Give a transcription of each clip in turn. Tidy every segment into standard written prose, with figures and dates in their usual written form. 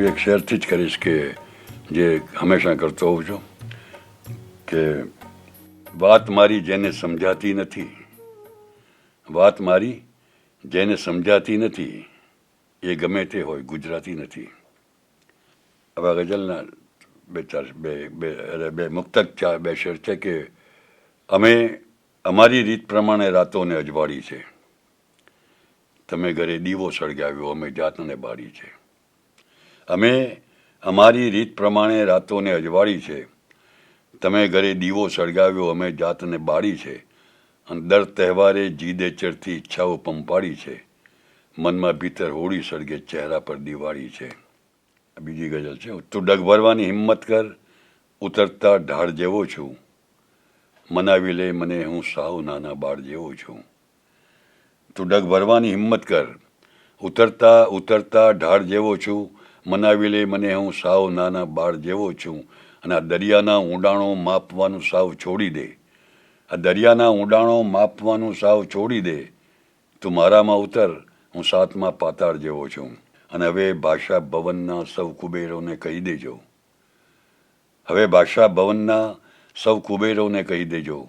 હું એક શેરથી જ કરીશ કે જે હંમેશા કરતો હોઉં છું કે વાત મારી જેને સમજાતી નથી, વાત મારી જેને સમજાતી નથી એ ગમે તે હોય ગુજરાતી નથી. હવે આ ગઝલના બે મુક્તક બે શેર છે કે અમે અમારી રીત પ્રમાણે રાતોને અજવાળી છે, તમે ઘરે દીવો સળગાવ્યો અમે જાતને બાળી છે. અમે અમારી રીત પ્રમાણે રાતોને અજવાળી છે, તમે ઘરે દીવો સળગાવ્યો અમે જાતને બાળી છે. અને દર તહેવારે જીદે ચડતી ઈચ્છાઓ પંપાળી છે, મનમાં ભીતર હોળી સળગે ચહેરા પર દિવાળી છે. બીજી ગઝલ છે. તું ડગ ભરવાની હિંમત કર, ઉતરતા ઢાળ જેવો છું, મનાવી લે મને હું સાવ નાના બાળ જેવો છું. તું ડગ ભરવાની હિંમત કર, ઉતરતા ઢાળ જેવો છું, મનાવી લે મને હું સાવ નાના બાળ જેવો છું. અને આ દરિયાના ઊંડાણો માપવાનું સાવ છોડી દે, આ દરિયાના ઊંડાણો માપવાનું સાવ છોડી દે, તું મારામાં ઉતર હું સાતમા પાતાળ જેવો છું. અને હવે ભાષા ભવનના સૌ કુબેરોને કહી દેજો, હવે ભાષા ભવનના સૌ કુબેરોને કહી દેજો,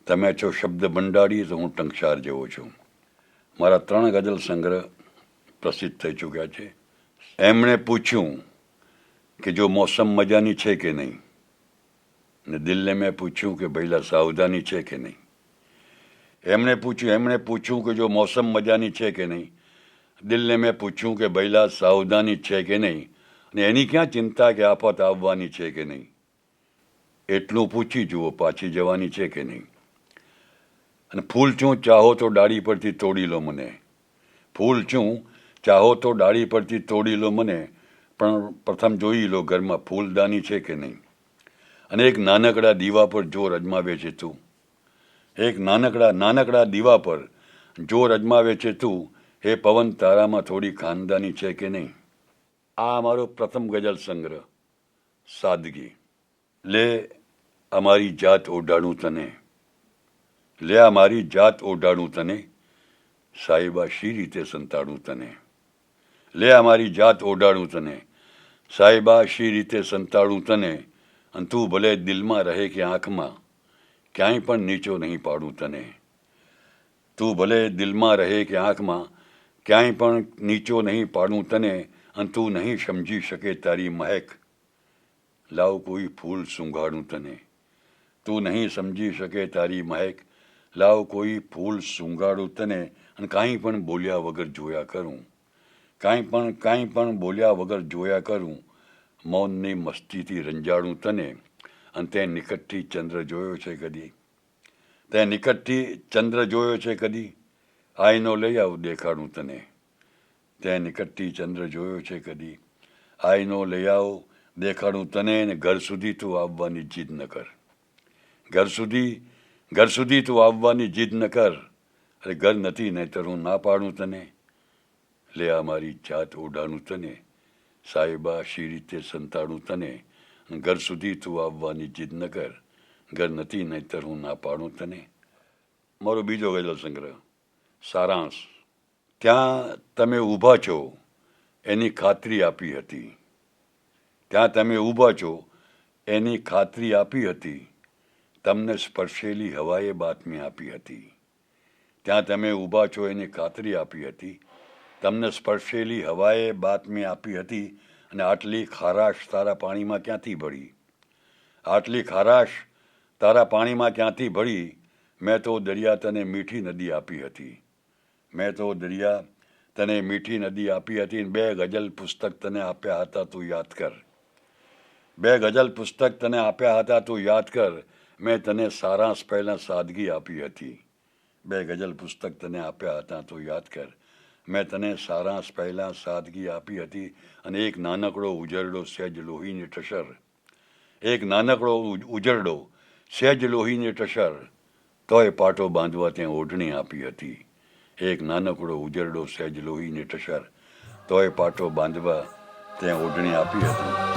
તમે છો શબ્દ ભંડારી તો હું ટંકશાર જેવો છું. મારા 3 ગઝલ સંગ્રહ પ્રસિદ્ધ થઈ ચૂક્યા છે. એમણે પૂછ્યું કે જો મોસમ મજાની છે કે નહીં, ને દિલને મેં પૂછ્યું કે ભઈલા સાવધાની છે કે નહીં. એમણે પૂછ્યું કે જો મોસમ મજાની છે કે નહીં, દિલને મેં પૂછ્યું કે ભઈલા સાવધાની છે કે નહીં, અને એની ક્યાં ચિંતા કે આફત આવવાની છે કે નહીં. એટલું પૂછી જુઓ પાછી જવાની છે કે નહીં. અને ફૂલ છું ચાહો તો ડાળી પરથી તોડી લો મને, ફૂલ છું ચાહો તો ડાળી પરથી તોડી લો મને, પણ પ્રથમ જોઈ લો ઘરમાં ફૂલદાની છે કે નહીં. અને એક નાનકડા દીવા પર જોર અજમાવે છે તું, એક નાનકડા દીવા પર જોર અજમાવે છે તું, હે પવન તારામાં થોડી ખાનદાની છે કે નહીં. આ અમારો પ્રથમ ગઝલ સંગ્રહ સાદગી. લે અમારી જાત ઓઢાડું તને, લે અમારી જાત ઓઢાડું તને, સાહિબા શી રીતે સંતાડું તને. લે અમારી જાત ઓઢાડું તને, સાહિબા શી રીતે સંતાડું તને. અને તું ભલે દિલમાં રહે કે આંખમાં, ક્યાંય પણ નીચો નહીં પાડું તને. તું ભલે દિલમાં રહે કે આંખમાં, ક્યાંય પણ નીચો નહીં પાડું તને. અને તું નહીં સમજી શકે તારી મહેક, લાવ કોઈ ફૂલ સૂંઘાડું તને. તું નહીં સમજી શકે તારી મહેક, લાવ કોઈ ફૂલ સૂંઘાડું તને. અને કાંઈ પણ બોલ્યા વગર જોયા કરું, કાંઈ પણ બોલ્યા વગર જોયા કરું, મૌનની મસ્તીથી રંજાડું તને. અને તે નિકટથી ચંદ્ર જોયો છે કદી, તે નિકટથી ચંદ્ર જોયો છે કદી, આઈનો લઈ આવ દેખાડું તને. તે નિકટથી ચંદ્ર જોયો છે કદી, આઈનો લઈ આવ દેખાડું તને. ને ઘર સુધી તું આવવાની જીદ ન કર, ઘર સુધી તું આવવાની જીદ ન કર. અરે ઘર નથી નહીતર હું ના પાડું તને. લે આ મારી જાત ઓઢાડું તને, સાહેબા શી રીતે સંતાડું તને. ઘર સુધી તું આવવાની જીદ ન કર, ઘર નથી નહીતર હું ના પાડું તને. મારો બીજો ગઝલ સંગ્રહ સારાંશ. ત્યાં તમે ઊભા છો એની ખાતરી આપી હતી, ત્યાં તમે ઊભા છો એની ખાતરી આપી હતી, તમને સ્પર્શેલી હવાએ બાતમી આપી હતી. ત્યાં તમે ઊભા છો એની ખાતરી આપી હતી, તમને સ્પર્શેલી હવાએ બાતમી આપી હતી. અને આટલી ખારાશ તારા પાણીમાં ક્યાંથી ભળી, આટલી ખારાશ તારા પાણીમાં ક્યાંથી ભળી. મેં તો દરિયા તને મીઠી નદી આપી હતી, મેં તો દરિયા તને મીઠી નદી આપી હતી. 2 ગઝલ પુસ્તક તને આપ્યા હતા તું યાદ કર, 2 ગઝલ પુસ્તક તને આપ્યા હતા તું યાદ કર. મેં તને સારાંશ પહેલાં સાદગી આપી હતી, 2 ગઝલ પુસ્તક તને આપ્યા હતા તું યાદ કર. મેં તને સારાંશ પહેલાં સાદગી આપી હતી. અને એક નાનકડો ઉજરડો સહેજ લોહીની ટસર, એક નાનકડો ઉજરડો સહેજ લોહીની ટસર, તોય પાટો બાંધવા ત્યાં ઓઢણી આપી હતી. એક નાનકડો ઉજરડો સહેજ લોહીની ટસર, તોય પાટો બાંધવા ત્યાં ઓઢણી આપી હતી.